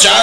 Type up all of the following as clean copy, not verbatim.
4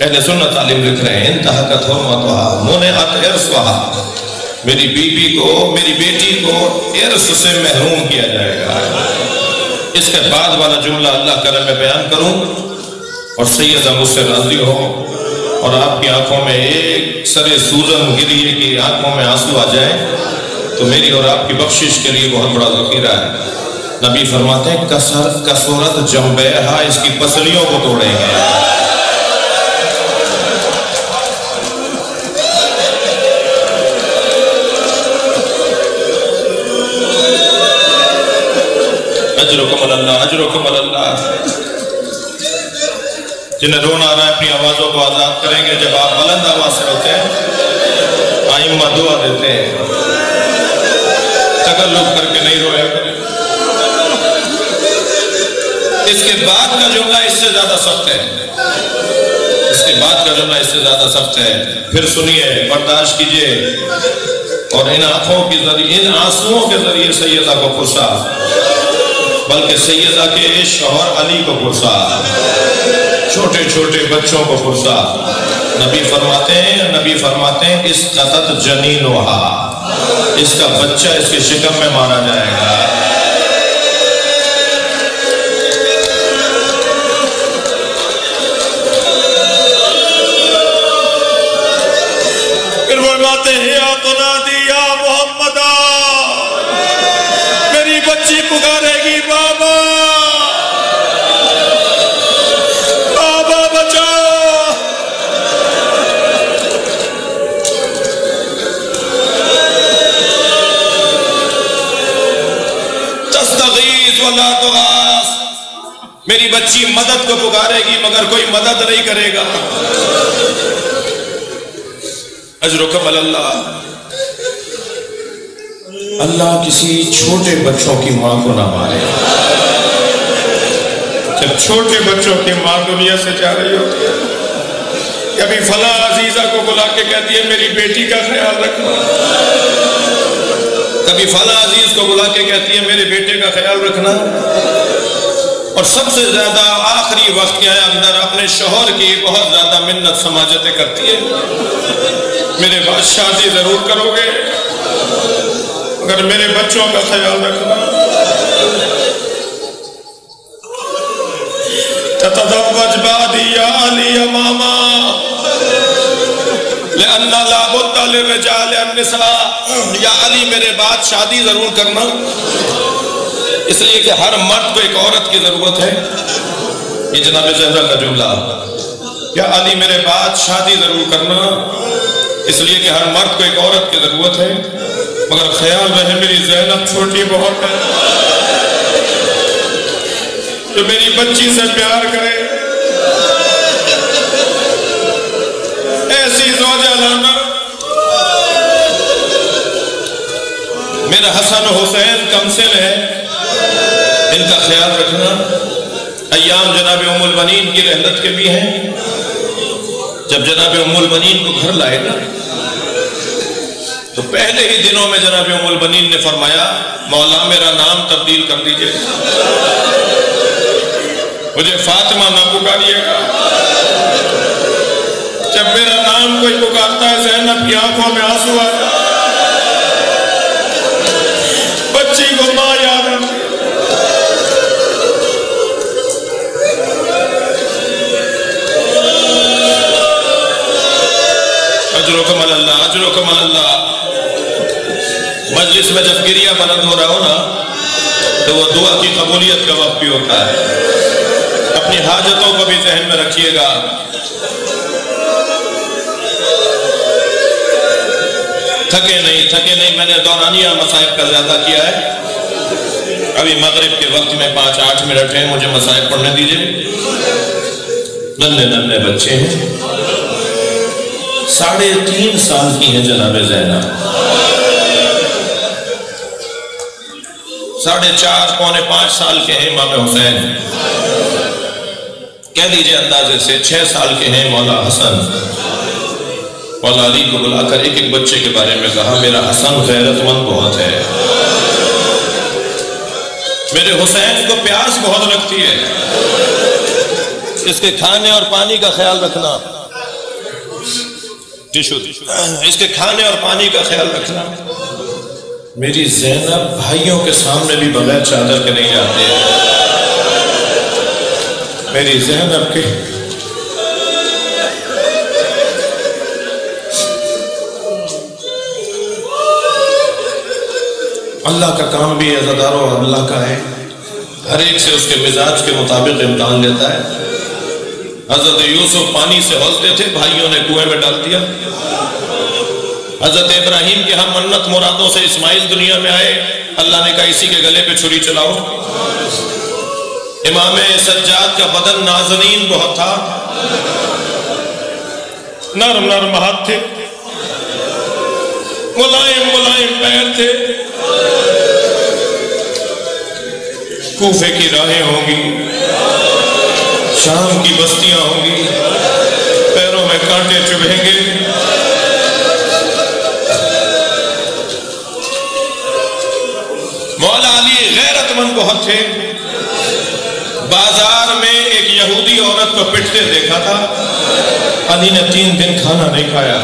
اہل سنت عالم لکھ رہے ہیں انتہکت حرمتہا منعت ارثہا، میری بیوی کو، میری بیٹی کو ارث سے محروم کیا جائے گا۔ اس کے بعد والا جملہ اللہ کرم میں بیان کروں اور سیدہ مجھ سے راضی ہو اور آپ کی آنکھوں میں ایک سر سوزن گریے کی آنکھوں میں آنسو آ جائے تو میری اور آپ کی بخشش کے لیے بہت بڑا ذخیرہ ہے۔ نبی فرماتے ہیں کسورت جنبیہا، اس کی پسلیوں کو توڑیں گے۔ اجرکم اللہ، اجرکم اللہ۔ جنہیں رونا آ رہا ہے اپنی آوازوں کو آزاد کریں گے۔ جب آپ بلند آواز سے ہوتے ہیں آئمہ دعا دیتے ہیں تکلف کر کے نہیں رویا کریں۔ اس کے بعد کا جملہ اس سے زیادہ سخت ہے، اس کے بعد کا جملہ اس سے زیادہ سخت ہے۔ پھر سنیے، برداشت کیجئے اور ان آنکھوں کے ذریعے، ان آنسوؤں کے ذریعے سیدہ کو پرسا، بلکہ سیدہ کے شوہر علی کو پرسا، چھوٹے چھوٹے بچوں کو پرسا۔ نبی فرماتے ہیں اس قطت جنینوہا، اس کا بچہ اس کے شکم میں مارا جائے گا۔ پھر فرماتے ہیں یا تنادی یا محمدہ، میری بچی پکارے گی بابا، بابا بچاؤ۔ تستغیث ولا تغاث، میری بچی مدد کو پکارے گی مگر کوئی مدد نہیں کرے گا۔ اجرکم اللہ۔ اللہ کسی چھوٹے بچوں کی ماں کو نہ مارے۔ جب چھوٹے بچوں کی ماں دنیا سے جا رہی ہوتی ہے، کبھی فلاں عزیزہ کو بلا کے کہتی ہے میری بیٹی کا خیال رکھنا، کبھی فلاں عزیز کو بلا کے کہتی ہے میرے بیٹے کا خیال رکھنا، اور سب سے زیادہ آخری وقت کے اندر اپنے شوہر کی بہت زیادہ منت سماجتیں کرتی ہے، میرے بعد شادی ضرور کرو گے اگر میرے بچوں کا خیال رکھنا۔ تتزوج بعدی یا علی اماما لأن لا بد للرجال النساء، یا علی میرے بعد شادی ضرور کرنا، اس لیے کہ ہر مرد کو ایک عورت کی ضرورت ہے۔ یہ جناب زہرا کا جملہ، یا علی میرے بعد شادی ضرور کرنا، اس لیے کہ ہر مرد کو ایک عورت کی ضرورت ہے، مگر خیال رہے میری زینب چھوٹی بہت ہے، جو میری بچی سے پیار کرے، ایسی زوجہ لانا۔ میرا حسن و حسین کمسن ہے، ان کا خیال رکھنا۔ ایام جناب ام البنین کی رحلت کے بھی ہیں، جب جناب ام البنین کو گھر لائے نا تو پہلے ہی دنوں میں جناب ام البنین نے فرمایا مولا میرا نام تبدیل کر دیجئے، مجھے فاطمہ نہ پکاریے گا۔ جب میرا نام کوئی پکارتا ہے زینب کی آنکھوں میں آنسو آتا ہے، بچی کو ماں یاد آتی ہے۔ اجرکم اللہ، اجرکم اللہ۔ مجلس میں جب گریہ بلند ہو رہا ہو نا تو وہ دعا کی قبولیت کا وقت بھی ہوتا ہے، اپنی حاجتوں کو بھی ذہن میں رکھیے گا۔ تھکے نہیں، میں نے دورانیہ مصائب کا زیادہ کیا ہے، ابھی مغرب کے وقت میں 5-8 منٹ ہیں، مجھے مصائب پڑھنے دیجئے۔ ننھے بچے ہیں، 3.5 سال کی ہیں جناب زینب، 4.5 پونے 5 سال کے ہیں امام حسین، کہہ دیجئے اندازے سے 6 سال کے ہیں مولا حسن۔ مولا علی کو بلا کر ایک ایک بچے کے بارے میں کہا میرا حسن غیرت مند بہت ہے، میرے حسین کو پیاس بہت لگتی ہے، اس کے کھانے اور پانی کا خیال رکھنا۔ اس کے کھانے اور پانی کا خیال رکھنا. میری زینب بھائیوں کے سامنے بھی بغیر چادر کے نہیں جاتے. میری زینب کے اللہ کا کام بھی عزاداروں اللہ کا ہے. ہر ایک سے اس کے مزاج کے مطابق امتحان لیتا ہے. حضرت یوسف پانی سے ہولتے تھے، بھائیوں نے کنویں میں ڈال دیا. حضرت ابراہیم کے ہم منت مرادوں سے اسماعیل دنیا میں آئے، اللہ نے کہا اسی کے گلے پہ چھری چلاؤ. امام سجاد کا بدن نازنین بہت تھا، نرم نرم ہاتھ تھے، ملائم ملائم پیر تھے. کوفے کی راہیں ہوں گی، شام کی بستیاں ہوں گی، پیروں میں کانٹے چبھیں گے. مولا علی غیرت مند بہت تھے. بازار میں ایک یہودی عورت کو پٹتے دیکھا تھا. علی نے 3 دن کھانا نہیں کھایا.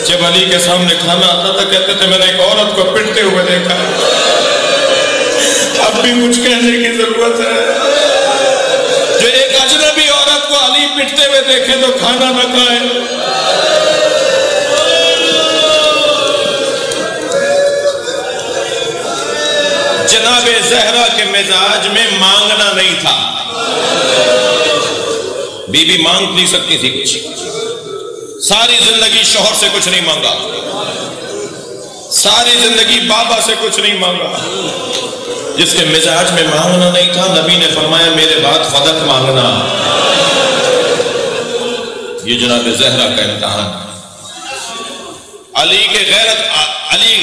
جب علی کے سامنے کھانا آتا تھا کہتے تھے میں نے ایک عورت کو پٹتے ہوئے دیکھا. اب بھی کچھ کہنے کی ضرورت ہے. جو ایک اجنبی عورت کو علی پٹتے ہوئے دیکھے تو کھانا نہ کھائے. جناب زہرا کے مزاج میں مانگنا نہیں تھا. بی بی مانگ نہیں سکتی تھی کچھ. ساری زندگی شوہر سے کچھ نہیں مانگا، ساری زندگی بابا سے کچھ نہیں مانگا. جس کے مزاج میں مانگنا نہیں تھا، نبی نے فرمایا میرے بعد فدق مانگنا. یہ جناب زہرا کا امتحان. علی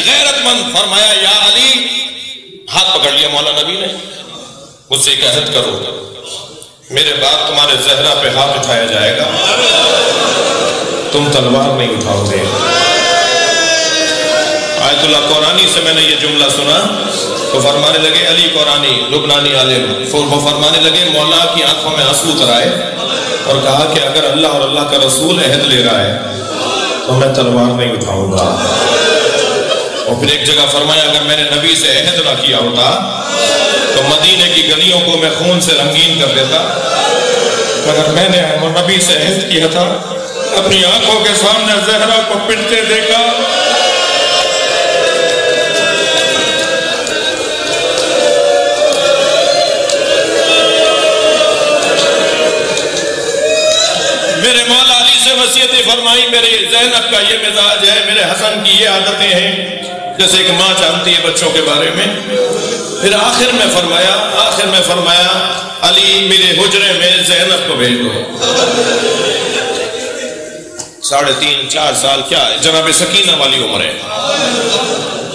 غیرت مند. فرمایا یا علی، ہاتھ پکڑ لیا مولا نبی نے، مجھ سے ایک عہد کرو، میرے بعد تمہارے زہرا پہ ہاتھ اٹھایا جائے گا، تم تلوار نہیں اٹھاؤ گے. آیت اللہ قرآنی سے میں نے یہ جملہ سنا تو فرمانے لگے علی قرآنی لبنانی عالم، وہ فرمانے لگے مولا کی آنکھوں میں آنسو اتر آئے اور کہا کہ اگر اللہ اور اللہ کا رسول عہد لے رہا ہے تو میں تلوار نہیں اٹھاؤں گا. اور پھر ایک جگہ فرمایا اگر میں نے نبی سے عہد نہ کیا ہوتا تو مدینے کی گلیوں کو میں خون سے رنگین کر دیتا. اگر میں نے نبی سے عہد کیا تھا، اپنی آنکھوں کے سامنے زہرا کو پٹتے دیکھا، میرے مولا علی سے وصیت فرمائی میرے زینب کا یہ مزاج ہے، میرے حسن کی یہ عادتیں ہیں، جیسے کہ ماں جانتی ہے بچوں کے بارے میں. پھر آخر میں فرمایا علی میرے حجرے میں زینب کو بھیج دو. 3.5-4 سال کیا ہے، جناب سکینہ والی عمر ہے.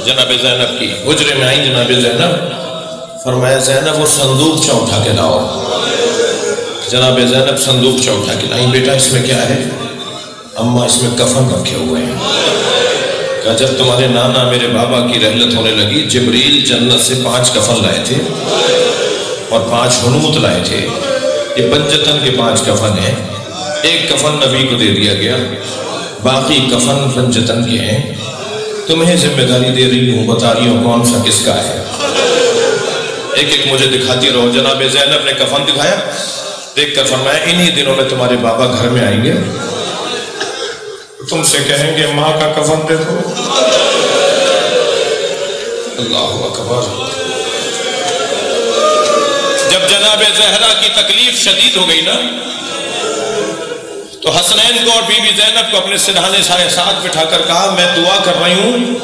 جناب زینب کی حجرے میں آئی جناب زینب. فرمایا زینب وہ صندوق چا اٹھا کے لاؤ. جناب زینب صندوق چا اٹھا کے لائی. بیٹا اس میں کیا ہے؟ اماں اس میں کفن رکھے ہوئے ہیں. کہ جب تمہارے نانا میرے بابا کی رحلت ہونے لگی، جبریل جنت سے 5 کفن لائے تھے اور 5 حنوط لائے تھے. یہ بنجتن کے 5 کفن ہیں. ایک کفن نبی کو دے دیا گیا، باقی کفن بنجتن کے ہیں. تمہیں ذمہ داری دے رہی ہوں، بتا رہی ہوں کون سا کس کا ہے. ایک ایک مجھے دکھاتی رہو. جناب زینب نے کفن دکھایا، دیکھ کر فرمایا انہی دنوں میں تمہارے بابا گھر میں آئیں گے، تم سے کہیں گے ماں کا کفن دے دو. اللہ اکبر. جب جناب زہرا کی تکلیف شدید ہو گئی نا، تو حسنین کو اور بی بی زینب کو اپنے سرہانے ساتھ بٹھا کر کہا میں دعا کر رہی ہوں،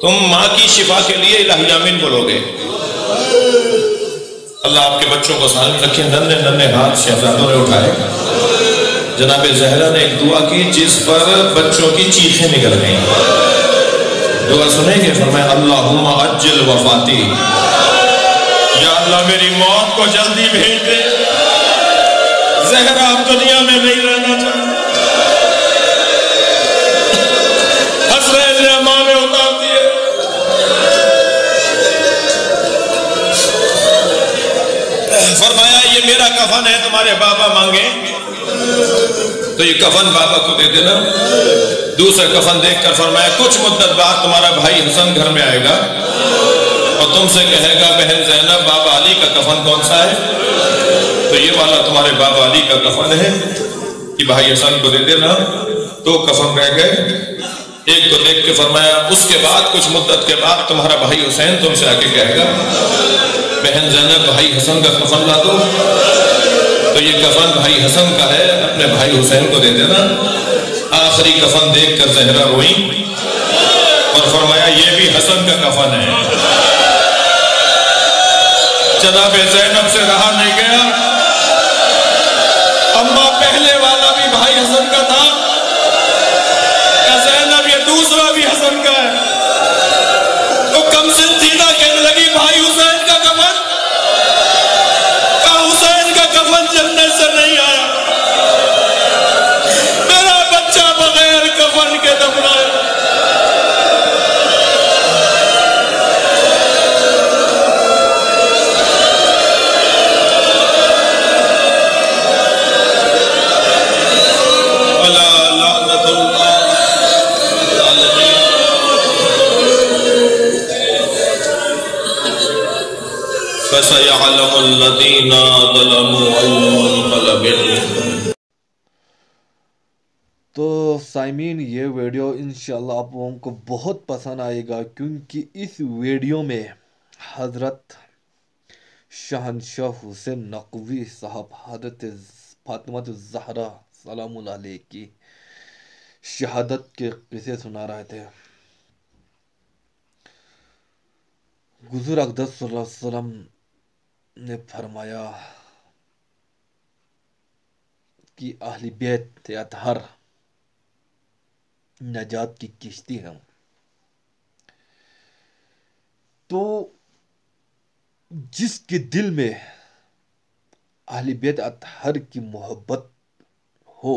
تم ماں کی شفا کے لیے الہی آمین بولو گے. اللہ آپ کے بچوں کو سامنے رکھے. ننھے ہاتھ شہزادوں نے اٹھائے. جناب زہرا نے ایک دعا کی جس پر بچوں کی چیخیں نکل گئیں. دعا سنیں گے؟ فرمایا اللہم عجل وفاتی، یا اللہ میری موت کو جلدی بھیج دے. زہرا اب دنیا میں نہیں رہنا چاہتا. حسنین نے ماں نے اتار دیے. فرمایا یہ میرا کفن ہے، تمہارے بابا مانگے. تو یہ کفن بابا کو دے دینا. دوسرا کفن دیکھ کر فرمایا کچھ مدت بعد تمہارا بھائی حسن گھر میں آئے گا اور تم سے کہے گا بہن زینب بابا علی کا کفن کون سا ہے؟ تو یہ والا تمہارے بابا علی کا کفن ہے، کہ بھائی حسن کو دے دینا. دو کفن رہ گئے. ایک کو دیکھ کے فرمایا اس کے بعد کچھ مدت کے بعد تمہارا بھائی حسین تم سے آگے کہے گا بہن زینب بھائی حسن کا کفن لا دو. تو یہ کفن بھائی حسن کا ہے، اپنے بھائی حسین کو دے دینا. آخری کفن دیکھ کر زہرا روئیں اور فرمایا یہ بھی حسن کا کفن ہے. جناب زینب سے رہا نہیں گیا. اما پہلے والا بھی بھائی حسن کا تھا، زینب یہ دوسرا بھی حسن کا ہے. تو کم سے سیدھا کہنے لگی بھائی حسین کا کفن کا، حسین کا کفن جنت سے نہیں آیا، میرا بچہ بغیر کفن کے دفنا ہے. فَسَيَعْلَمُ الَّذِينَ ظَلَمُوا أَيُّ مُنقَلَبٍ. تو سامعین یہ ویڈیو انشاءاللہ آپ لوگوں کو بہت پسند آئے گا، کیونکہ اس ویڈیو میں حضرت شہنشاہ حسین نقوی صاحب حضرت فاطمہ الزہرا سلام اللہ علیہ کی شہادت کے قصے سنا رہے تھے. حضور اقدس صلی اللہ علیہ وسلم نے فرمایا کہ اہل بیت اطہر نجات کی کشتی ہیں. تو جس کے دل میں اہل بیت اطہر کی محبت ہو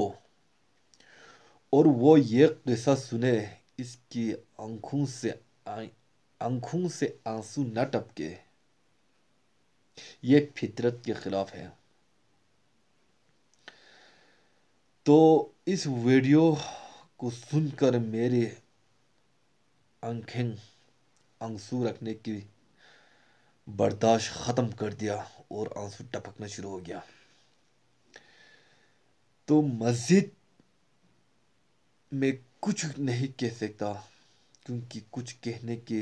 اور وہ یہ قصہ سنے، اس کی آنکھوں سے آنسو نہ ٹپکے، یہ فطرت کے خلاف ہے. تو اس ویڈیو کو سن کر میرے آنکھیں آنسو رکھنے کی برداشت ختم کر دیا اور آنسو ٹپکنا شروع ہو گیا. تو مزید میں کچھ نہیں کہہ سکتا، کیونکہ کچھ کہنے کے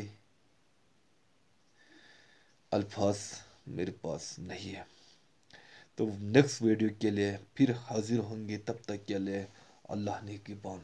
الفاظ میرے پاس نہیں ہے. تو نیکسٹ ویڈیو کے لیے پھر حاضر ہوں گے، تب تک کے لیے اللہ نگہبان.